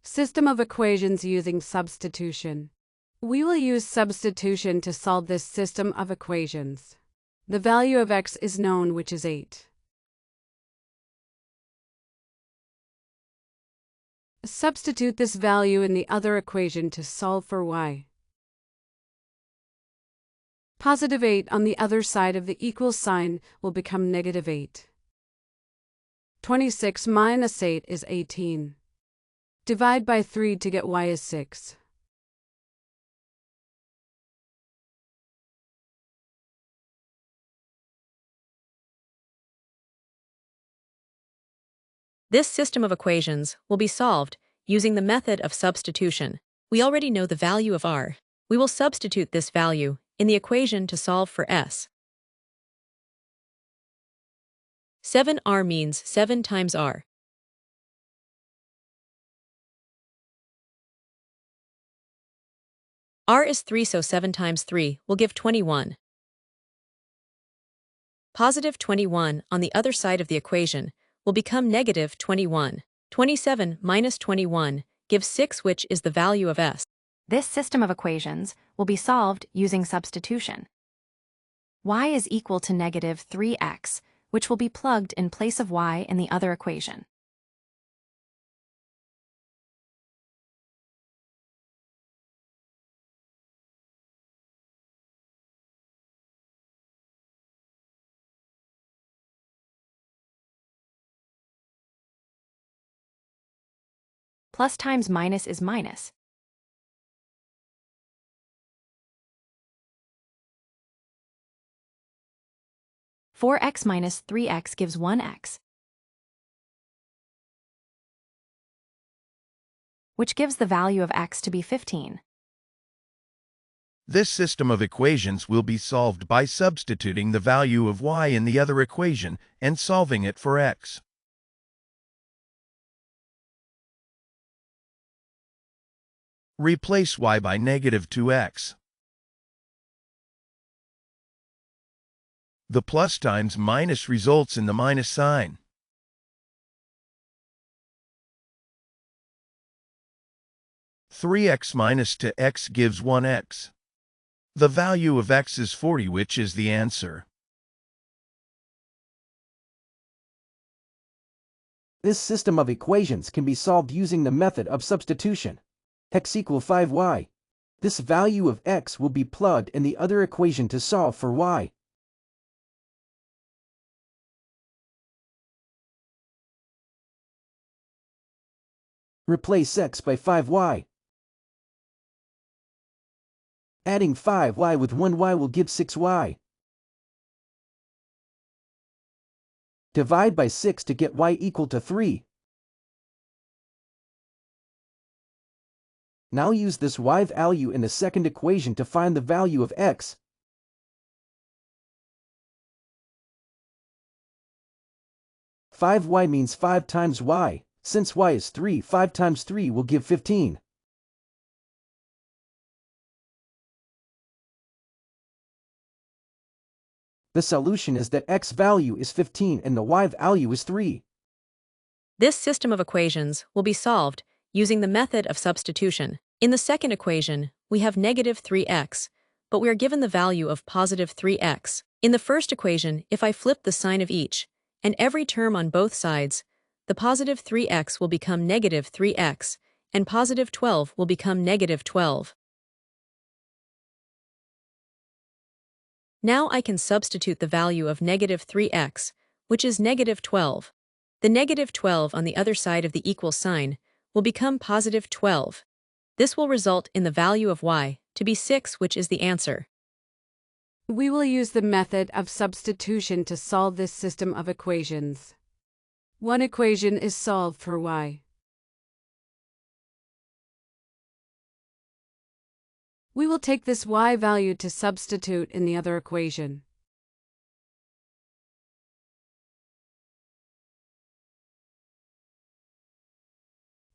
System of equations using substitution. We will use substitution to solve this system of equations. The value of x is known, which is 8. Substitute this value in the other equation to solve for y. Positive 8 on the other side of the equal sign will become negative 8. 26 minus 8 is 18. Divide by 3 to get y is 6. This system of equations will be solved using the method of substitution. We already know the value of r. We will substitute this value in the equation to solve for s. 7r means 7 times r. R is 3, so 7 times 3 will give 21. Positive 21 on the other side of the equation will become negative 21. 27 minus 21 gives 6, which is the value of s. This system of equations will be solved using substitution. Y is equal to negative 3x, which will be plugged in place of y in the other equation. Plus times minus is minus. Four x minus 3x gives 1x, which gives the value of x to be 15. This system of equations will be solved by substituting the value of y in the other equation and solving it for x. Replace y by negative 2x. The plus times minus results in the minus sign. Three x minus 2x gives 1x. The value of x is 40, which is the answer. This system of equations can be solved using the method of substitution. X equals 5y. This value of x will be plugged in the other equation to solve for y. Replace x by 5y. Adding 5y with 1y will give 6y. Divide by 6 to get y equal to 3. Now use this y value in the second equation to find the value of x. Five y means 5 times y. Since y is 3, 5 times 3 will give 15. The solution is that x value is 15 and the y value is 3. This system of equations will be solved using the method of substitution. In the second equation, we have negative 3x, but we are given the value of positive 3x. In the first equation, if I flip the sign of each, and every term on both sides, the positive 3x will become negative 3x, and positive 12 will become negative 12. Now I can substitute the value of negative 3x, which is negative 12. The negative 12 on the other side of the equal sign will become positive 12. This will result in the value of y to be 6, which is the answer. We will use the method of substitution to solve this system of equations. One equation is solved for y. We will take this y value to substitute in the other equation.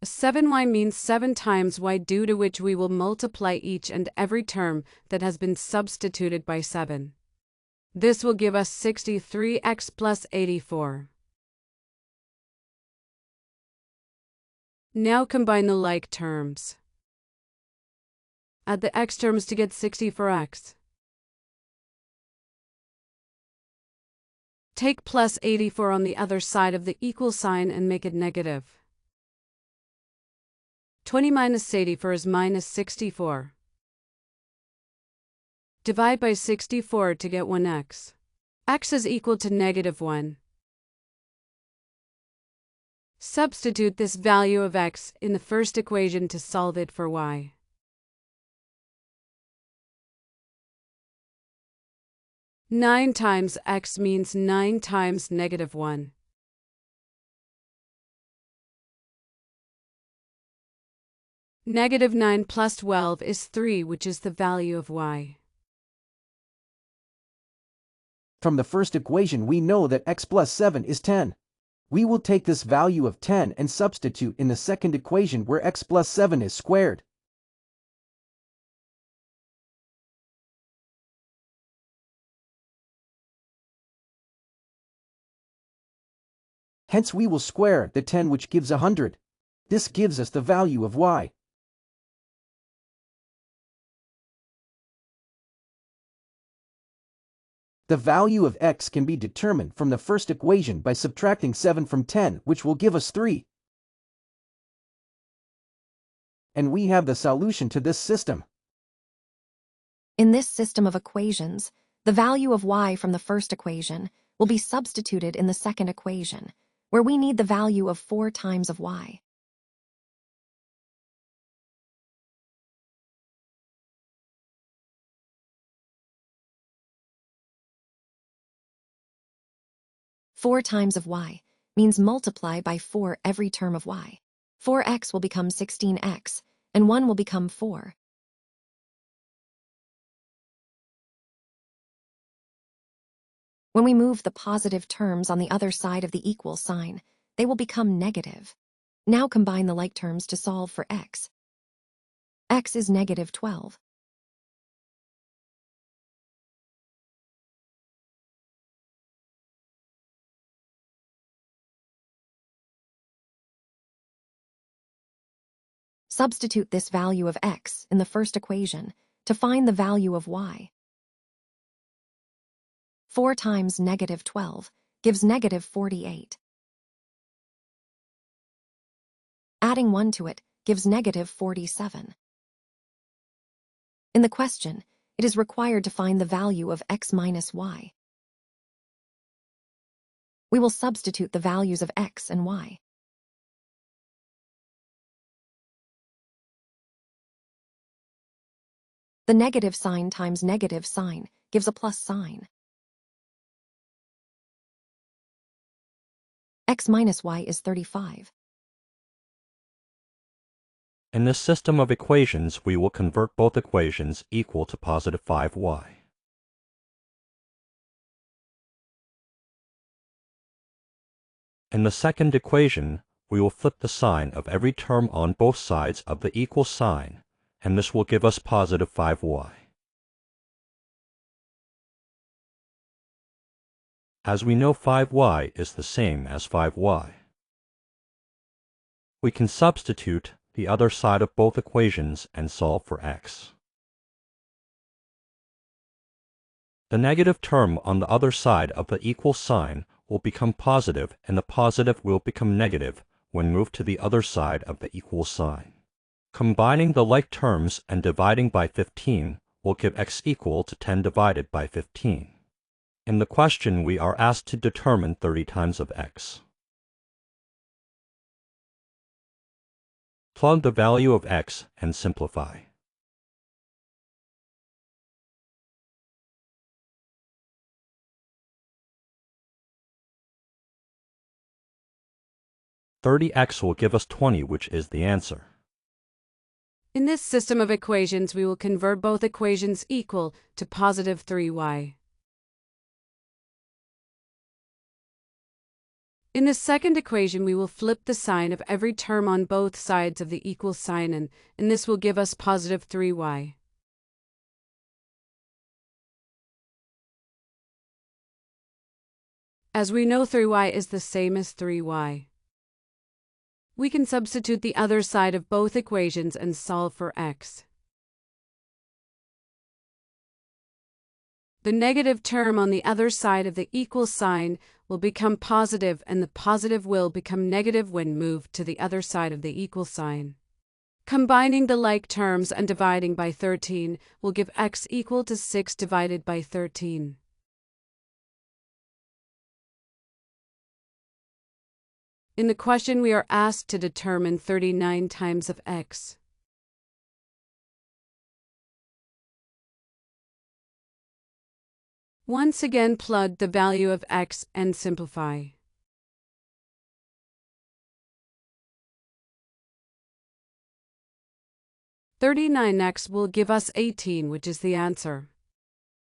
A 7y means 7 times y, due to which we will multiply each and every term that has been substituted by 7. This will give us 63x plus 84. Now combine the like terms. Add the x terms to get 60 for x. Take plus 84 on the other side of the equal sign and make it negative. 20 minus 84 is minus 64. Divide by 64 to get 1x. X is equal to negative 1. Substitute this value of x in the first equation to solve it for y. Nine times x means 9 times negative 1. Negative 9 plus 12 is 3, which is the value of y. From the first equation we know that x plus 7 is 10. We will take this value of 10 and substitute in the second equation where x plus 7 is squared. Hence we will square the 10, which gives 100. This gives us the value of y. The value of x can be determined from the first equation by subtracting 7 from 10, which will give us 3. And we have the solution to this system. In this system of equations, the value of y from the first equation will be substituted in the second equation, where we need the value of 4 times of y. Four times of y means multiply by 4 every term of y. 4x will become 16x, and 1 will become 4. When we move the positive terms on the other side of the equal sign, they will become negative. Now combine the like terms to solve for x. X is negative 12. Substitute this value of x in the first equation to find the value of y. 4 times negative 12 gives negative 48. Adding 1 to it gives negative 47. In the question, it is required to find the value of x minus y. We will substitute the values of x and y. The negative sign times negative sign gives a plus sign. X minus y is 35. In this system of equations, we will convert both equations equal to positive 5y. In the second equation, we will flip the sign of every term on both sides of the equal sign, and this will give us positive 5y. As we know 5y is the same as 5y, we can substitute the values of x and y in the second equation to find the value of y. 5y is 35. In the second equation, we will flip the sign of every term on both sides of the equal sign, and this will give us positive 5y. As we know 5y is the same as 5y, we can substitute the other side of both equations and solve for x. The negative term on the other side of the equal sign will become positive, and the positive will become negative when moved to the other side of the equal sign. Combining the like terms and dividing by 15 will give x equal to 10 divided by 15. In the question, we are asked to determine 30 times of x. Plug the value of x and simplify. $30x will give us 20, which is the answer. In this system of equations, we will convert both equations equal to positive 3y. In the second equation, we will flip the sign of every term on both sides of the equal sign, and this will give us positive 3y. As we know 3y is the same as 3y, We can substitute the other side of both equations and solve for x. The negative term on the other side of the equal sign will become positive, and the positive will become negative when moved to the other side of the equal sign. Combining the like terms and dividing by 13 will give x equal to 6 divided by 13. In the question, we are asked to determine 39 times of x. Once again, plug the value of x and simplify. (39x) will give us 18, which is the answer.